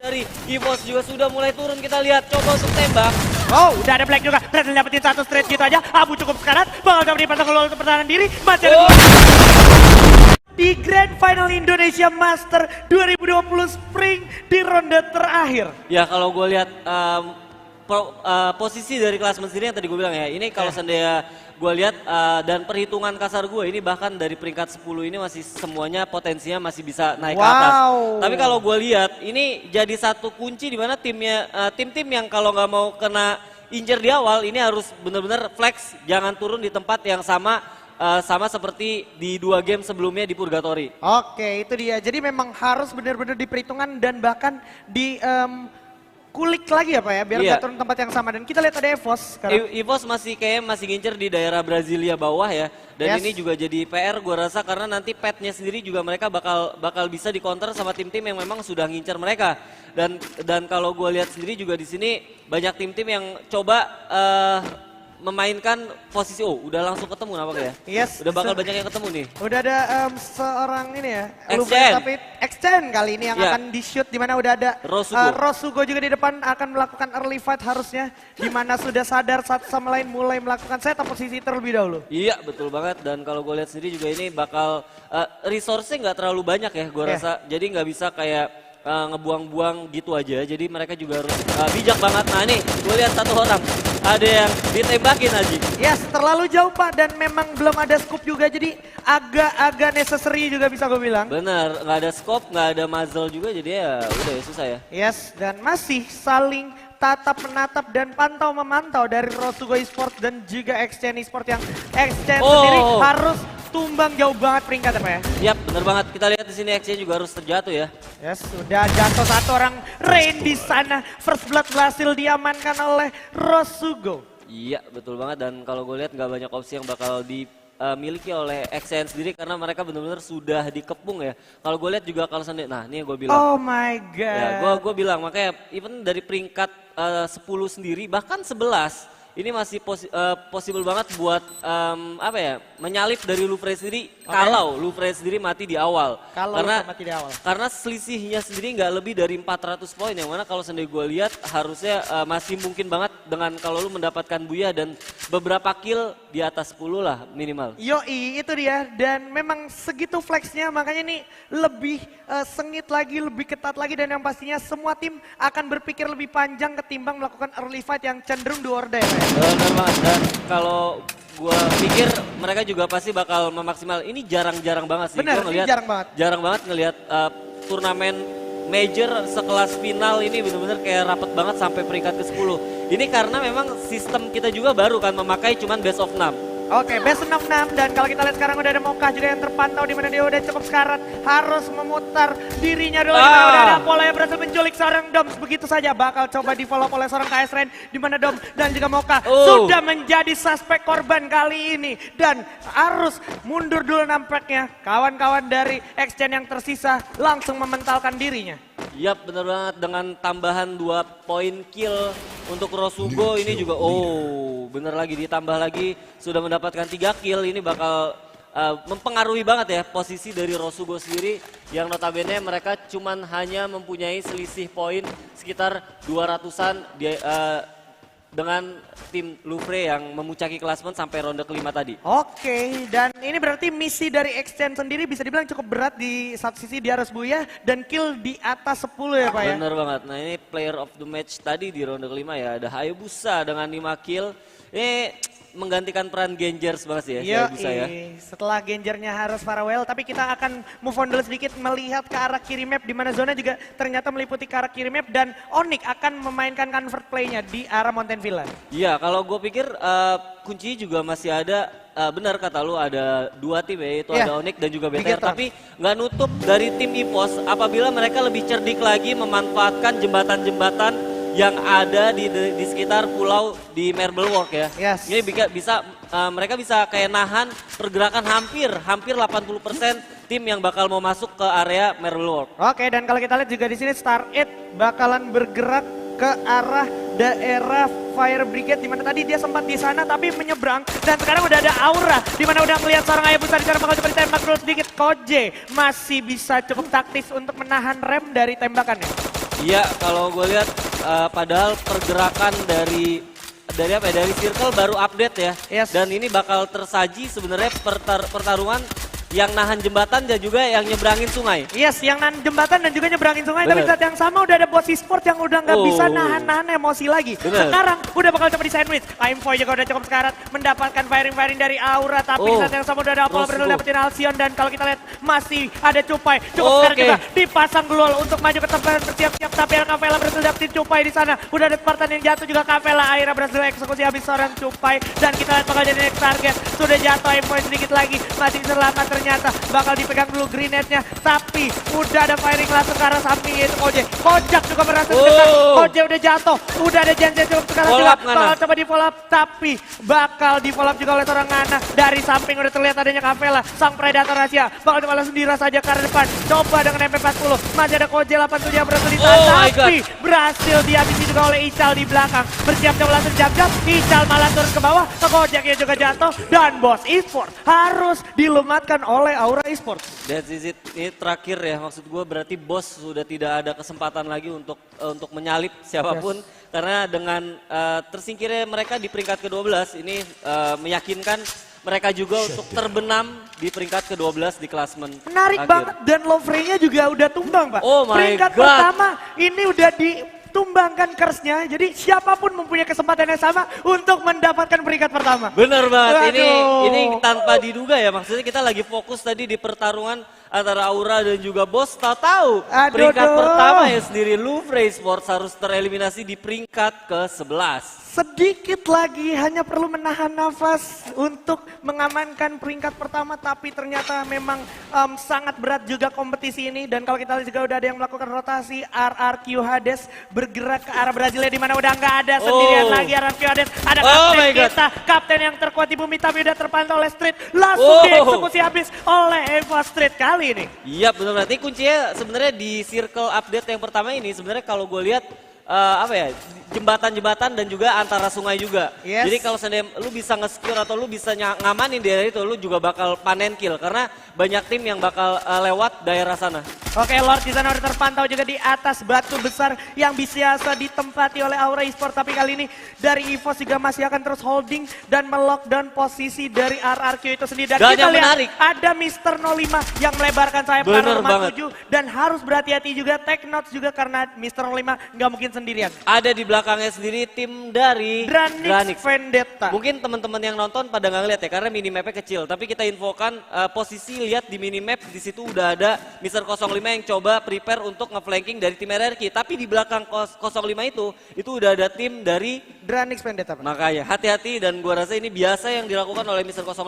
Dari EVOS juga sudah mulai turun, kita lihat coba untuk tembak. Oh, udah ada Black juga. Berhasil dapetin satu straight gitu aja. Abu cukup sekarat. Bakal dapetin pasang keluar untuk pertahanan diri. Masih ada di Grand Final Indonesia Master 2020 Spring di ronde terakhir. Ya kalau gue lihat posisi dari klasmen sendiri yang tadi gue bilang ya, ini kalau seandainya gue lihat dan perhitungan kasar gue ini bahkan dari peringkat 10 ini masih semuanya potensinya masih bisa naik ke atas. Tapi kalau gue lihat ini jadi satu kunci di mana tim-tim yang kalau nggak mau kena injer di awal ini harus benar-benar flex, jangan turun di tempat yang sama seperti di 2 game sebelumnya di Purgatory. Oke, itu dia. Jadi memang harus benar-benar diperhitungkan dan bahkan di kulik lagi ya Pak ya, biar nggak turun tempat yang sama. Dan kita lihat ada EVOS sekarang. EVOS masih ngincer di daerah Brasilia bawah ya. Dan ini juga jadi PR gue rasa karena nanti petnya sendiri juga mereka bakal bisa dikonter sama tim-tim yang memang sudah ngincer mereka. Dan kalau gue lihat sendiri juga di sini banyak tim-tim yang coba memainkan posisi, udah langsung ketemu nampaknya ya? Yes. Udah bakal banyak yang ketemu nih. Udah ada seorang ini ya, Exchange. Exchange kali ini yang akan di-shoot, dimana udah ada Rosugo juga di depan akan melakukan early fight harusnya, dimana sudah sadar satu sama lain mulai melakukan setup posisi terlebih dahulu. Iya betul banget, dan kalau gue lihat sendiri juga ini bakal resource-nya nggak terlalu banyak ya gue rasa, jadi nggak bisa kayak ngebuang-buang gitu aja, jadi mereka juga harus bijak banget. Nah nih gue lihat satu orang ada yang ditembakin Aji. Yes, terlalu jauh Pak, dan memang belum ada scope juga, jadi agak necessary juga bisa gue bilang. Bener, nggak ada scope, nggak ada muzzle juga, jadi ya udah ya susah ya. Yes, dan masih saling tatap menatap dan pantau memantau dari Rosugo Esports dan juga Exchange Esports, yang Exchange sendiri harus tumbang jauh banget peringkat apa ya? Yap, bener banget. Kita lihat di sini Exchange juga harus terjatuh ya. Yes, sudah jatuh satu orang. Rain di sana. First blood berhasil diamankan oleh Rosugo. Iya, betul banget. Dan kalau gue lihat nggak banyak opsi yang bakal dimiliki oleh Exchange sendiri karena mereka benar-benar sudah dikepung ya. Kalau gue lihat juga kalau sendiri, nah ini yang gue bilang. Oh my god. Ya, gue bilang makanya even dari peringkat 10 sendiri bahkan 11. Ini masih possible banget buat menyalip dari Lufrey sendiri kalau Lufrey sendiri mati di awal. Karena selisihnya sendiri nggak lebih dari 400 poin, yang mana kalau sendiri gue lihat harusnya masih mungkin banget dengan kalau lu mendapatkan Buya dan beberapa kill di atas 10 lah minimal. Yoi, itu dia, dan memang segitu flexnya, makanya ini lebih sengit lagi, lebih ketat lagi, dan yang pastinya semua tim akan berpikir lebih panjang ketimbang melakukan early fight yang cenderung do or die. Benar banget, dan kalau gue pikir mereka juga pasti bakal memaksimal. Ini jarang-jarang banget sih. Benar, ini jarang banget ngelihat turnamen major sekelas final ini benar-benar kayak rapet banget sampai peringkat ke-10. Ini karena memang sistem kita juga baru kan memakai cuman best of 6. Oke, best of 6, dan kalau kita lihat sekarang udah ada Mocha juga yang terpantau, di mana dia udah cukup sekarat, harus memutar dirinya dulu. Udah ada Apollo yang berhasil menculik seorang Doms, begitu saja bakal coba di follow oleh seorang KS Rain, di mana Dom dan juga Mocha sudah menjadi suspek korban kali ini, dan harus mundur dulu nampaknya. Kawan-kawan dari Exchange yang tersisa langsung mementalkan dirinya. Yap, bener banget, dengan tambahan 2 poin kill untuk Rosugo ini juga bener lagi ditambah lagi sudah mendapatkan 3 kill. Ini bakal mempengaruhi banget ya posisi dari Rosugo sendiri, yang notabene mereka cuman hanya mempunyai selisih poin sekitar 200-an dengan tim Lufrey yang memuncaki klasmen sampai ronde kelima tadi. Oke, dan ini berarti misi dari Exchange sendiri bisa dibilang cukup berat. Di satu sisi dia harus Buya dan kill di atas 10 ya Pak ya? Bener banget, nah ini player of the match tadi di ronde kelima ya, ada Hayabusa dengan 5 kill. Ini menggantikan peran Gengers banget sih ya, Hayabusa ya. Setelah Gengernya harus farewell, tapi kita akan move on dulu sedikit melihat ke arah kiri map, di mana zona juga ternyata meliputi ke arah kiri map, dan Onyx akan memainkan convert play-nya di arah Mountain Villa. Iya, kalau gue pikir kuncinya juga masih ada, benar kata lu ada 2 tim ya, yaitu ada Onyx dan juga BTR, tapi nggak nutup dari tim EVOS apabila mereka lebih cerdik lagi memanfaatkan jembatan-jembatan yang ada di sekitar pulau di Marble Work ya. Ini mereka bisa kayak nahan pergerakan hampir 80% tim yang bakal mau masuk ke area Marble Work. Oke, dan kalau kita lihat juga di sini Star 8 bakalan bergerak ke arah daerah Fire Brigade, di mana tadi dia sempat di sana tapi menyeberang, dan sekarang udah ada Aura di mana udah melihat seorang Hayabusa di sana bakal coba ditembak dulu sedikit. Koje masih bisa cukup taktis untuk menahan rem dari tembakannya. Iya, kalau gue lihat padahal pergerakan dari apa ya, dari Circle baru update ya. Yes. Dan ini bakal tersaji sebenarnya pertarungan yang nahan jembatan dan juga yang nyebrangin sungai. Yes, yang nahan jembatan dan juga nyebrangin sungai. Bener. Tapi saat yang sama udah ada bos e-sport yang udah nggak bisa nahan-nahan emosi lagi. Bener. Sekarang udah bakal coba di sandwich. Aimfoy juga udah cukup sekarat mendapatkan firing-firing dari Aura. Tapi saat yang sama udah ada Apollo berhasil dapetin Alcyon. Dan kalau kita lihat masih ada Cupai. Cukup sekarat juga dipasang Glul untuk maju ke tempat bersiap-siap. Tapi Kavela berhasil dapetin Cupai di sana. Udah ada Spartan yang jatuh juga. Kavela akhirnya berhasil eksekusi habis seorang Cupai. Dan kita lihat bakal jadi next target. Sudah jatuh Aimfoy sedikit lagi. Masih selamat ternyata. Bakal dipegang dulu grenade-nya. Tapi udah ada firing langsung ke arah samping yaitu Koje. Kojak juga berhasil dekat. Koje udah jatuh. Udah ada Jensen cukup sekarang juga. Bakal coba di follow up. Tapi bakal di follow up juga oleh seorang Ngana. Dari samping udah terlihat adanya Kavela. Sang Predator Asia. Bakal coba langsung dirasa saja ke arah depan. Coba dengan MP40. Masih ada Koje 87 yang berhasil ditahan. Tapi berhasil dihabisi juga oleh Ical di belakang. Bersiap coba langsung jam-jam. Ical malah turun ke bawah. Kojaknya juga jatuh. Dan bos e-sport harus dilumatkan oleh Aura Esports. That's it. Ini terakhir ya, maksud gue berarti bos sudah tidak ada kesempatan lagi untuk menyalip siapapun. Karena dengan tersingkirnya mereka di peringkat ke-12 ini meyakinkan mereka juga untuk terbenam di peringkat ke-12 di klasemen. Menarik banget dan Lovre-nya juga udah tumbang, Pak. Oh my peringkat God. pertama ini udah ditumbangkan curse-nya. Jadi siapapun mempunyai kesempatan yang sama untuk mendapatkan peringkat pertama. Bener banget, Waduh. ini tanpa diduga ya, maksudnya kita lagi fokus tadi di pertarungan antara Aura dan juga Bos, tahu peringkat pertama ya sendiri Louvre Sports harus tereliminasi di peringkat ke-11. Sedikit lagi hanya perlu menahan nafas untuk mengamankan peringkat pertama, tapi ternyata memang sangat berat juga kompetisi ini. Dan kalau kita lihat juga udah ada yang melakukan rotasi. RRQ Hades bergerak ke arah Brasilia di mana udah nggak ada sendirian lagi RRQ Hades. Ada kapten kita, kapten yang terkuat di bumi tapi udah terpantau oleh Street. Langsung dieksekusi habis oleh Eva Street kali ini. Iya benar, berarti kuncinya sebenarnya di circle update yang pertama ini sebenarnya kalau gue lihat apa ya, jembatan-jembatan dan juga antara sungai juga. Yes. Jadi kalau seandainya lu bisa nge-secure atau lu bisa ngamanin daerah itu, lu juga bakal panen kill karena banyak tim yang bakal lewat daerah sana. Oke, Lord di sana udah terpantau juga di atas batu besar yang biasa ditempati oleh Aura Esports. Tapi kali ini dari EVOS juga masih akan terus holding dan melockdown posisi dari RRQ itu sendiri. Dan kita lihat menarik, ada Mr. 05 yang melebarkan sayap ke arah rumah 7 dan harus berhati-hati juga take notes juga karena Mr. 05 nggak mungkin sendirian. Ada di belakangnya sendiri tim dari Dranix Vendetta. Mungkin teman-teman yang nonton pada nggak ngeliat ya karena minimapnya kecil. Tapi kita infokan posisi, lihat di minimap di situ udah ada Mr. 05 yang coba prepare untuk nge-flanking dari tim RRQ. Tapi di belakang 05 itu udah ada tim dari Dranix Vendetta. Makanya hati-hati dan gua rasa ini biasa yang dilakukan oleh Mr. 05.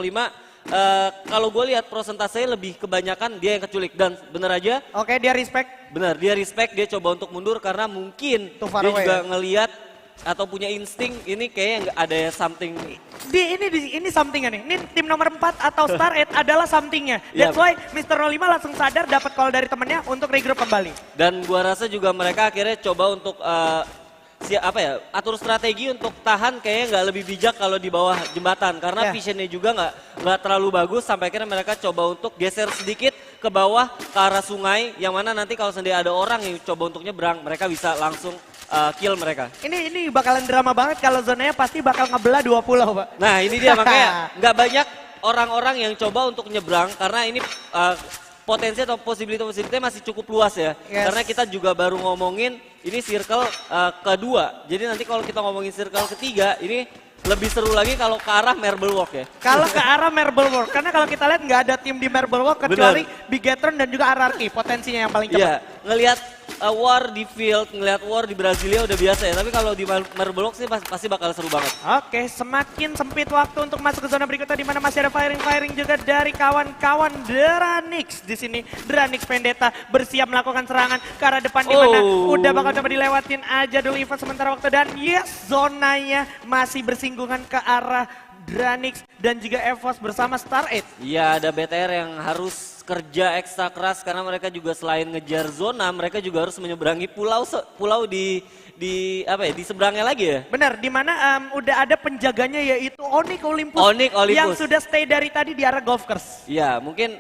Kalau gue lihat prosentasenya lebih kebanyakan dia yang keculik dan bener aja. Oke, dia respect. Bener, dia respect, dia coba untuk mundur karena mungkin dia juga ngelihat atau punya insting ini kayaknya nggak ada something. Ini somethingnya nih. Ini tim nomor 4 atau Star 8 adalah somethingnya. That's why Mr. 05 langsung sadar dapat call dari temennya untuk regroup kembali. Dan gua rasa juga mereka akhirnya coba untuk atur strategi untuk tahan, kayaknya nggak lebih bijak kalau di bawah jembatan karena visionnya juga nggak terlalu bagus sampai akhirnya mereka coba untuk geser sedikit ke bawah ke arah sungai yang mana nanti kalau sendiri ada orang yang coba untuk nyebrang mereka bisa langsung kill mereka. Ini bakalan drama banget kalau zonanya pasti bakal ngebelah 2 pulau, Pak. Nah ini dia makanya nggak banyak orang-orang yang coba untuk nyebrang karena ini potensi atau posibilitasnya masih cukup luas ya. Karena kita juga baru ngomongin ini circle kedua. Jadi nanti kalau kita ngomongin circle ketiga ini lebih seru lagi kalau ke arah Marble Walk ya. Kalau ke arah Marble Walk, karena kalau kita lihat nggak ada tim di Marble Walk kecuali Bigetron dan juga RRQ potensinya yang paling cepat. Iya, ngelihat war di field, ngelihat war di Brasilia udah biasa ya. Tapi kalau di Marble Walk sih pasti bakal seru banget. Oke, semakin sempit waktu untuk masuk ke zona berikutnya di mana masih ada firing juga dari kawan-kawan Dranix di sini. Dranix Vendetta bersiap melakukan serangan ke arah depan di mana udah bakal coba dilewatin aja dulu Ivan sementara waktu dan yes, zonanya masih bersinggungan ke arah Dranix dan juga EVOS bersama Star 8. Iya, ada BTR yang harus kerja ekstra keras karena mereka juga selain ngejar zona, mereka juga harus menyeberangi pulau di seberangnya lagi ya. Benar, di mana udah ada penjaganya yaitu Onyx Olympus. Onyx Olympus yang sudah stay dari tadi di arah golf course. Iya, mungkin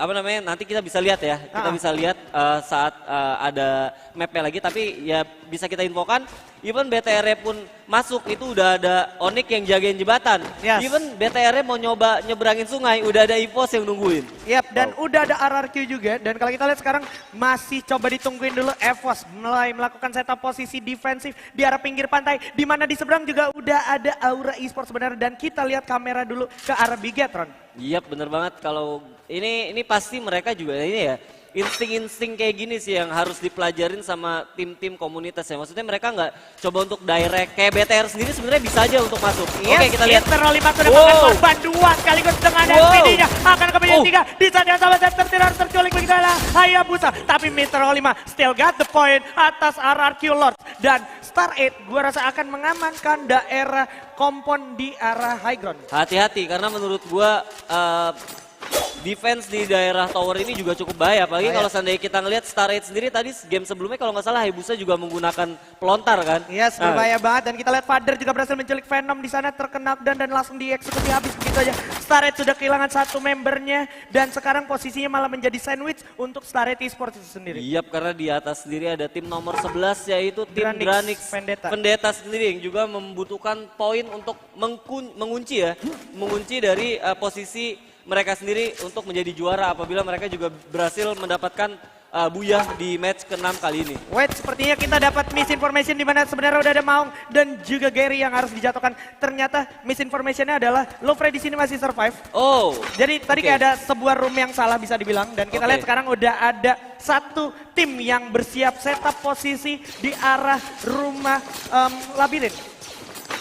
apa namanya, nanti kita bisa lihat ya, kita bisa lihat saat ada mapnya lagi, tapi ya bisa kita infokan, even BTR pun masuk itu udah ada Onyx yang jagain jembatan. Yes. Even BTR mau nyoba nyeberangin sungai, udah ada EVOS yang nungguin. Yap, dan udah ada RRQ juga, dan kalau kita lihat sekarang masih coba ditungguin dulu EVOS mulai melakukan setup posisi defensif di arah pinggir pantai, di mana di seberang juga udah ada Aura Esports sebenarnya, dan kita lihat kamera dulu ke arah Bigetron. Iya bener banget, kalau ini pasti mereka juga ini ya, insting-insting kayak gini sih yang harus dipelajarin sama tim-tim komunitas ya. Maksudnya mereka nggak coba untuk direct, kayak BTR sendiri sebenarnya bisa aja untuk masuk. Yes, Oke kita lihat. Internal 5 sudah makan korban 2 sekaligus dengan SPD-nya. Akan ke menit 3, di saat yang sama Center harus terculik begitu adalah Hayabusa. Tapi Mr. 5 still got the point atas RRQ Lord. Dan Star 8 gua rasa akan mengamankan daerah kompon di arah high ground. Hati-hati karena menurut gua defense di daerah tower ini juga cukup bahaya. Apalagi kalau seandainya kita ngelihat Star 8 sendiri tadi game sebelumnya kalau nggak salah Hayabusa juga menggunakan pelontar kan. Yes, berbahaya banget. Dan kita lihat Father juga berhasil menculik Venom di sana, terkena dan langsung dieksekusi habis begitu aja. Star 8 sudah kehilangan satu membernya dan sekarang posisinya malah menjadi sandwich untuk Star 8 Esports itu sendiri. Iya, karena di atas sendiri ada tim nomor 11 yaitu tim Dranix Vendetta sendiri yang juga membutuhkan poin untuk mengunci dari posisi mereka sendiri untuk menjadi juara apabila mereka juga berhasil mendapatkan buyah di match ke-6 kali ini. Wait, sepertinya kita dapat misinformation di mana sebenarnya udah ada Maung dan juga Gary yang harus dijatuhkan. Ternyata misinformationnya adalah Lofre di sini masih survive. Oh. Jadi tadi kayak ada sebuah room yang salah bisa dibilang, dan kita lihat sekarang udah ada satu tim yang bersiap setup posisi di arah rumah labirin.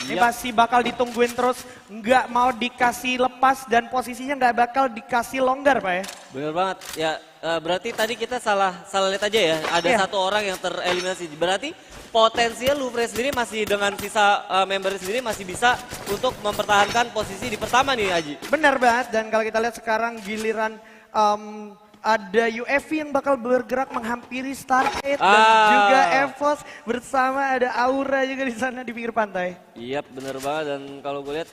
Ini masih bakal ditungguin terus, nggak mau dikasih lepas dan posisinya nggak bakal dikasih longgar Pak ya. Bener banget, ya berarti tadi kita salah lihat aja ya, ada satu orang yang tereliminasi. Berarti potensial Lufre sendiri masih dengan sisa member sendiri masih bisa untuk mempertahankan posisi di pertama nih Aji. Benar banget, dan kalau kita lihat sekarang giliran ada UFV yang bakal bergerak menghampiri Star 8 dan juga EVOS bersama ada Aura juga di sana di pinggir pantai. Iya bener banget, dan kalau gue lihat,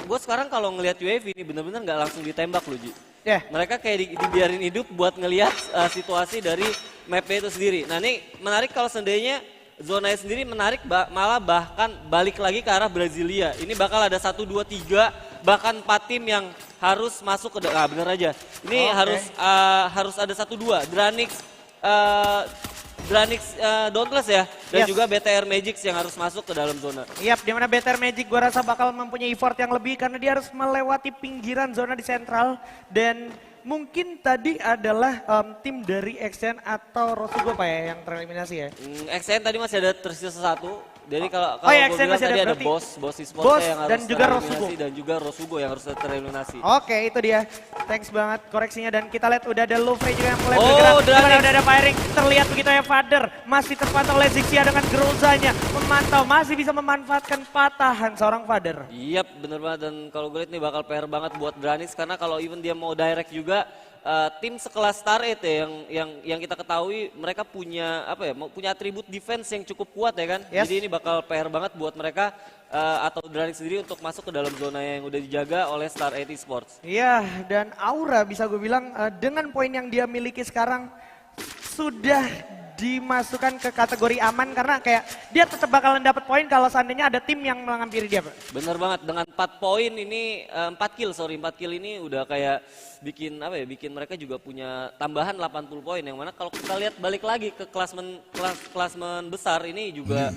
gue sekarang kalau ngelihat UAV ini bener-bener nggak langsung ditembak loh Ji. Mereka kayak dibiarin hidup buat ngelihat situasi dari mapnya itu sendiri. Nah ini menarik kalau seandainya zonanya sendiri menarik, malah bahkan balik lagi ke arah Brasilia. Ini bakal ada 1, 2, 3 bahkan 4 tim yang harus masuk ke bener aja. Ini harus ada 1, 2 Dranix Dauntless ya, dan juga BTR Magic yang harus masuk ke dalam zona. Yap, dimana BTR Magic gua rasa bakal mempunyai effort yang lebih karena dia harus melewati pinggiran zona di sentral, dan mungkin tadi adalah tim dari XN atau Rosugo Pak ya yang tereliminasi ya. XN tadi masih ada tersisa 1. Jadi kalau XN gue bilang masih tadi ada Boss Esports yang harus dan juga Rosugo. Dan juga Rosugo yang harus tereliminasi. Oke, itu dia. Thanks banget koreksinya, dan kita lihat udah ada Lufre juga yang mulai bergerak. Udah ada firing, terlihat begitu ya Father. Masih terpantau oleh Zixia dengan Grozanya. Memantau, masih bisa memanfaatkan patahan seorang Father. Iya bener banget, dan kalau gue lihat nih bakal PR banget buat Dranix karena kalau even dia mau direct juga, tim sekelas Star 8 ya yang kita ketahui mereka punya punya atribut defense yang cukup kuat ya kan. Jadi ini bakal PR banget buat mereka atau Dranix sendiri untuk masuk ke dalam zona yang udah dijaga oleh Star 8 Esports. Iya, dan Aura bisa gue bilang dengan poin yang dia miliki sekarang sudah dimasukkan ke kategori aman karena kayak dia tetap bakalan dapat poin kalau seandainya ada tim yang menghampiri dia Pak. Bener banget, dengan 4 poin ini 4 kill ini udah kayak bikin mereka juga punya tambahan 80 poin, yang mana kalau kita lihat balik lagi ke klasmen besar ini juga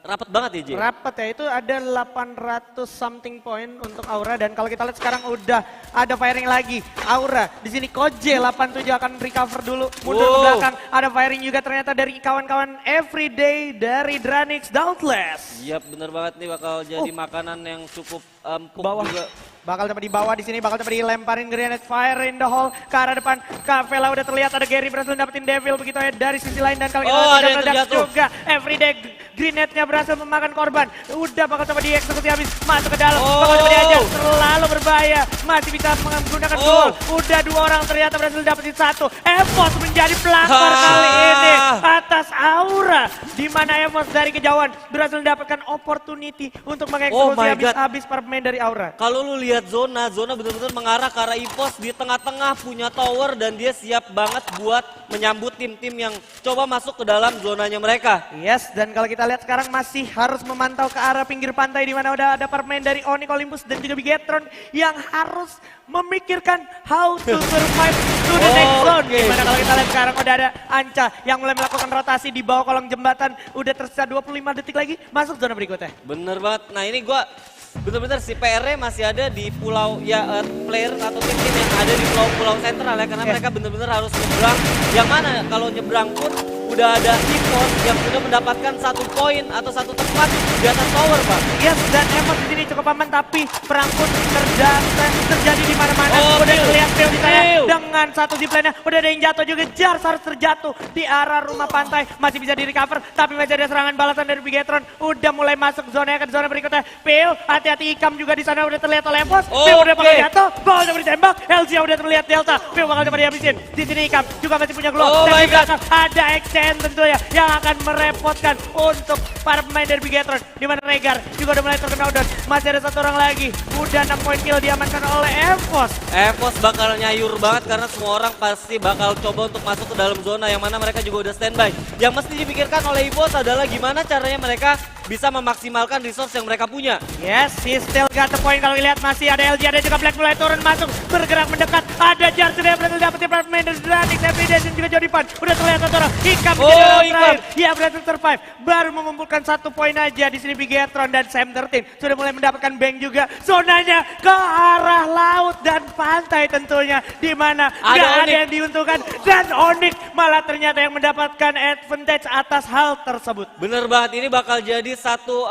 rapat banget ya J. Rapat ya, itu ada 800 something point untuk Aura, dan kalau kita lihat sekarang udah ada firing lagi. Aura di sini Koje 87 akan recover dulu, mundur ke belakang. Ada firing juga ternyata dari kawan-kawan Everyday dari Dranix Dauntless. Iya bener banget nih, bakal jadi makanan yang cukup empuk juga. Bakal coba dibawa di sini, bakal coba dilemparin grenade fire in the hole ke arah depan. Kavela udah terlihat, ada Gary berhasil dapetin Devil begitu ya dari sisi lain, dan kalau kita lihat meledak juga. Everyday grenade-nya berhasil memakan korban. Udah bakal coba dieksekusi habis, masuk ke dalam, bakal coba diajak, terlalu berbahaya. Masih bisa menggunakan duel. Udah 2 orang ternyata berhasil dapetin 1. EVOS menjadi pelakor kali ini atas Aura. di mana EVOS dari kejauhan berhasil mendapatkan opportunity untuk mengeksekusi habis-habis para pemain dari Aura. Kalau lu lihat zona benar-benar mengarah ke arah EVOS di tengah-tengah punya tower dan dia siap banget buat menyambut tim-tim yang coba masuk ke dalam zonanya mereka. Yes, dan kalau kita lihat sekarang masih harus memantau ke arah pinggir pantai di mana udah ada para pemain dari Onyx Olympus dan juga Bigetron yang harus memikirkan how to survive to the next zone. Dimana kalau kita lihat sekarang udah ada Anca yang mulai melakukan rotasi di bawah kolong jembatan. Udah tersisa 25 detik lagi masuk zona berikutnya. Bener banget. Nah ini gua bener-bener si PR-nya masih ada di pulau ya player atau tim-tim yang ada di pulau-pulau sentral ya karena mereka bener-bener harus nyebrang. Yang mana kalau nyebrang pun udah ada EVOS yang sudah mendapatkan 1 poin atau 1 tempat di atas tower, Pak. Yes, dan EVOS di sini cukup aman tapi perang pun terjadi di mana-mana. Udah terlihat Phil di sana dengan 1 zipline-nya. Udah ada yang jatuh juga, Jars harus terjatuh di arah rumah pantai. Masih bisa di recover tapi masih ada serangan balasan dari Bigetron. Udah mulai masuk zona ke zona berikutnya. Phil, hati-hati Ikam juga di sana udah terlihat oleh EVOS. Phil udah bakal jatuh, bakal coba ditembak. LG udah terlihat Delta. Phil bakal coba dihabisin. Di sini Ikam juga masih punya glow. Dan di belakang ada XCN tentunya yang akan merepotkan untuk para pemain dari Bigetron. Di mana Regar juga udah mulai terkena down. Masih ada 1 orang lagi. Udah 6 poin kill diamankan oleh EVOS. EVOS bakal nyayur banget karena semua orang pasti bakal coba untuk masuk ke dalam zona yang mana mereka juga udah standby. Yang mesti dipikirkan oleh EVOS adalah gimana caranya mereka bisa memaksimalkan resource yang mereka punya. Yes, he still got the point. Kalau lihat masih ada LG, ada juga Black mulai turun masuk, bergerak mendekat. Ada Jar sudah berhasil dapetin pemain dari Dranix, Evidence dan juga Jodipan. Udah terlihat satu orang. Hikam terakhir. Dia berhasil survive. Baru mengumpulkan 1 poin aja di sini Bigetron dan Sam 13 sudah mulai mendapatkan bank juga. Zonanya ke arah laut dan pantai tentunya, di mana nggak ada yang diuntungkan dan Onyx malah ternyata yang mendapatkan advantage atas hal tersebut. Bener banget, ini bakal jadi satu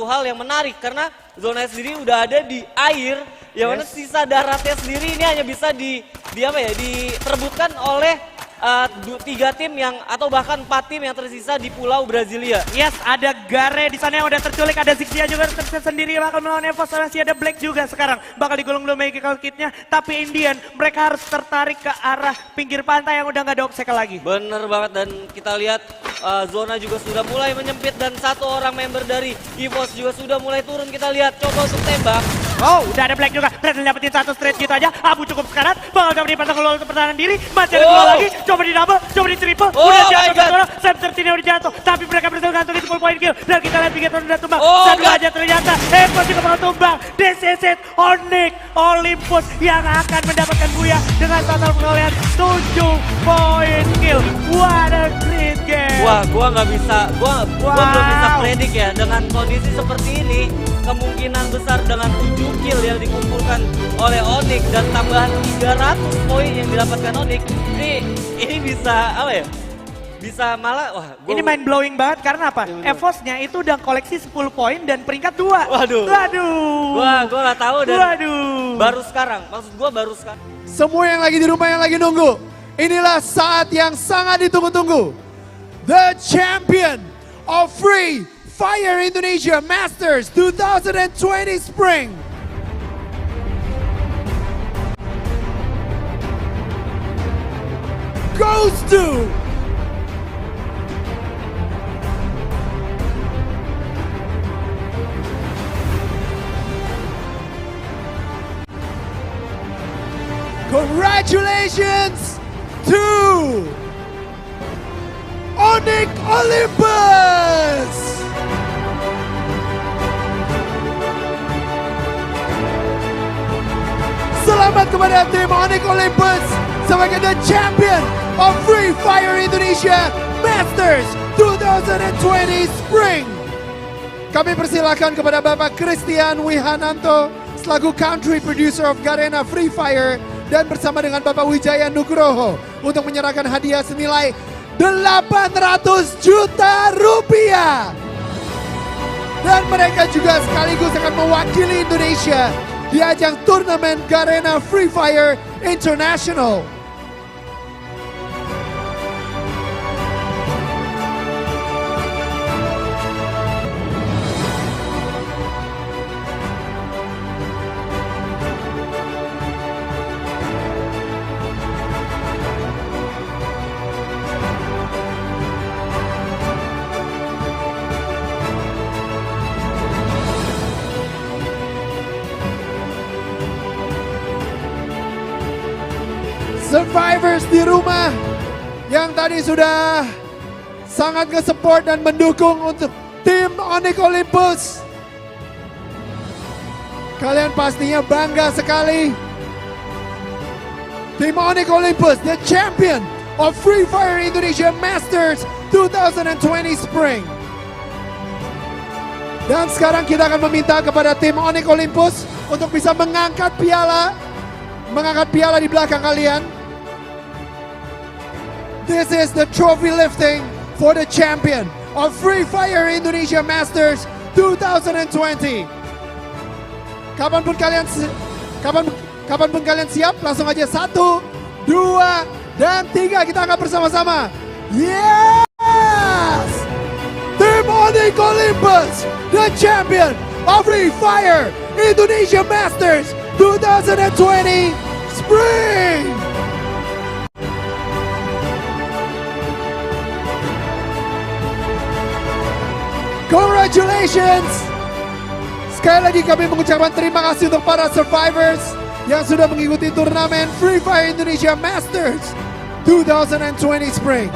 hal yang menarik karena zona sendiri udah ada di air, yang mana sisa daratnya sendiri ini hanya bisa diperebutkan oleh 3 tim yang atau bahkan 4 tim yang tersisa di Pulau Brasilia. Yes, ada Gare di sana yang udah terculik, ada Zixia juga tersisa sendiri bakal melawan EVOS, masih ada Black juga sekarang bakal digulung-gulung magical kitnya, tapi Indian mereka harus tertarik ke arah pinggir pantai yang udah nggak ada obstacle lagi. Bener banget, dan kita lihat zona juga sudah mulai menyempit dan 1 orang member dari EVOS juga sudah mulai turun. Kita lihat coba untuk tembak. Oh, udah ada Black juga, berhasil dapetin 1 straight gitu aja. Abu cukup sekarat, bakal coba dipasang keluar untuk pertahanan diri. Masih ada 2 lagi, coba di double, coba di triple. Udah jatuh ke zona, Sam 13 udah jatuh. Tapi mereka berhasil gantung di 10 poin kill. Dan kita lihat Bigetron udah tumbang. Satu aja ternyata, EVOS juga bakal tumbang. This is it, Onyx Olympus yang akan mendapatkan buya dengan total pengolehan 7 poin kill. What a great game. Wah, gua belum bisa predik ya dengan kondisi seperti ini. Kemungkinan besar dengan 7 kill yang dikumpulkan oleh Onyx dan tambahan 300 poin yang didapatkan Onyx, ini bisa bisa malah ini mind blowing banget karena apa? EVOS-nya itu udah koleksi 10 poin dan peringkat 2. Waduh. Gua nggak tahu dan baru sekarang. Maksud gua baru sekarang. Semua yang lagi di rumah yang lagi nunggu, inilah saat yang sangat ditunggu-tunggu. The champion of Free Fire Indonesia Masters 2020 Spring. Goes to congratulations to Onyx Olympus! Selamat kepada tim Onyx Olympus sebagai the champion of Free Fire Indonesia Masters 2020 Spring. Kami persilakan kepada Bapak Christian Wihananto selaku country producer of Garena Free Fire dan bersama dengan Bapak Wijaya Nugroho untuk menyerahkan hadiah senilai 800 juta rupiah. Dan mereka juga sekaligus akan mewakili Indonesia di ajang turnamen Garena Free Fire International. survivors di rumah yang tadi sudah sangat nge-support dan mendukung untuk tim Onyx Olympus. Kalian pastinya bangga sekali. Tim Onyx Olympus, the champion of Free Fire Indonesia Masters 2020 Spring. Dan sekarang kita akan meminta kepada tim Onyx Olympus untuk bisa mengangkat piala di belakang kalian. This is the trophy lifting for the champion of Free Fire Indonesia Masters 2020. Kapanpun kalian siap, langsung aja 1, 2, dan 3 kita angkat bersama-sama. Yes! Tim Onyx Olympus, the champion of Free Fire Indonesia Masters 2020 Spring. Congratulations! Sekali lagi kami mengucapkan terima kasih untuk para survivors yang sudah mengikuti turnamen Free Fire Indonesia Masters 2020 Spring.